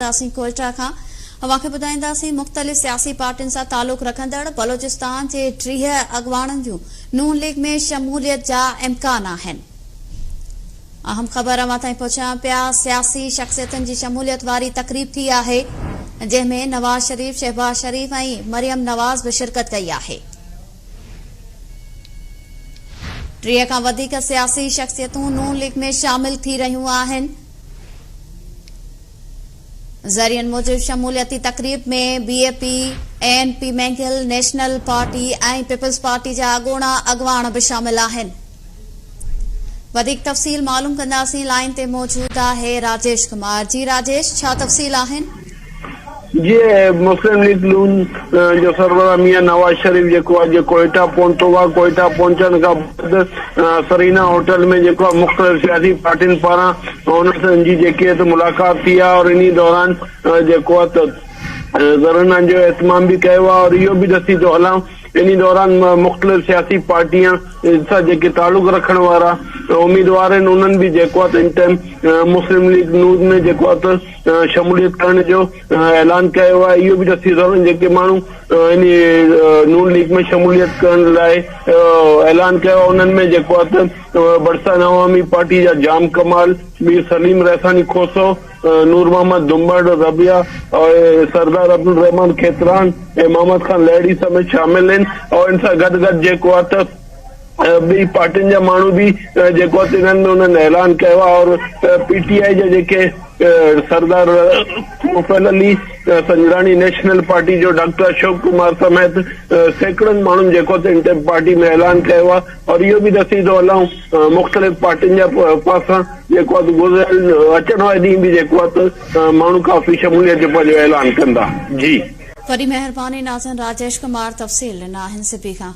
कोयटा खां अवांखे ॿुधाईंदासीं मुख़्तलिफ़ सियासी पार्टियुनि सां तालुक़ रखंदड़ बलोचिस्तान जे 30 अॻवाणनि जूं नून लीग में शमूलियत जा इम्कान आहिनि। अहम ख़बर अवां ताईं पहुचां पिया। सियासी शख़्सियतुनि जी शमूलियत वारी तक़रीब थी आहे जंहिंमें नवाज़ शरीफ, शहबाज शरीफ ऐं मरियम नवाज़ बि शिरकत कई आहे। 30 खां वधीक सियासी शख़्सियतूं नून लीग में शामिल थी रहियूं आहिनि। ज़रियनि मूजिब शमूलियती तक़रीब में बीएपी, एएनपी मैंगिल, नेशनल पार्टी ऐं पीपल्स पार्टी जा अॻूणा अॻवान भी शामिल आहिनि। वधीक तफ़सील मालूम कंदासीं। लाइन ते मौजूद आहे राजेश कुमार। जी राजेश, छा तफ़सील आहिनि? जी, मुस्लिम लीग नून जो सरबराह मियां नवाज शरीफ जेको आहे कोयटा पहुतो आहे। कोयटा पहुचण खां बाद सरीना होटल में जेको आहे मुख़्तलिफ़ सियासी पार्टियुनि पारां उन्हनि जी जेकी मुलाक़ात थी आहे और इन दौरान जेको आहे धरना जो एहतमाम भी कयो आहे और इहो भी दसी थो हलां इन दौरान मुख़्तलिफ़ सियासी पार्टियां सां जेके तालुक़ रखण वारा उम्मीदवार आहिनि उन्हनि भी जेको आहे इन टाइम मुस्लिम लीग नून में जेको आहे शमूलियत करण जो ऐलान कयो आहे। इहो भी दसी थो वञे जेके माण्हू इन नून लीग में शमूलियत करण लाइ ऐलान कयो आहे उन्हनि में जेको आहे बरसान अवामी पार्टी जा जाम कमाल, मीर सलीम रहसानी खोसो, नूर मोहम्मद दुम्बड़ रबिया और सरदार अब्दुल रहमान खेतरान ऐं मोहम्मद खान लहड़ी समेत शामिल आहिनि और इन सां गॾु जो आहे ॿी पार्टियुनि जा माण्हू भी जेको आहे इन्हनि में उन्हनि ऐलान कयो आहे और पीटीआई जा जेके सरदार मुफल अली संजरानी, नेशनल पार्टी जो डॉक्टर अशोक कुमार समेत सैकड़नि माण्हुनि जेको इन टाइम पार्टी में ऐलान कयो आहे और इहो भी दसी थो हलां मुख़्तलिफ़ पार्टियुनि जा पासां जेको आहे गुज़िरियल अचण वारे ॾींहुं भी जेको आहे माण्हू काफ़ी शमूलियत जो पंहिंजो ऐलान कंदा। जी, वॾी महिरबानी नाज़रीन। राजेश कुमार तफ़सील ॾिना आहिनि सिपी खां।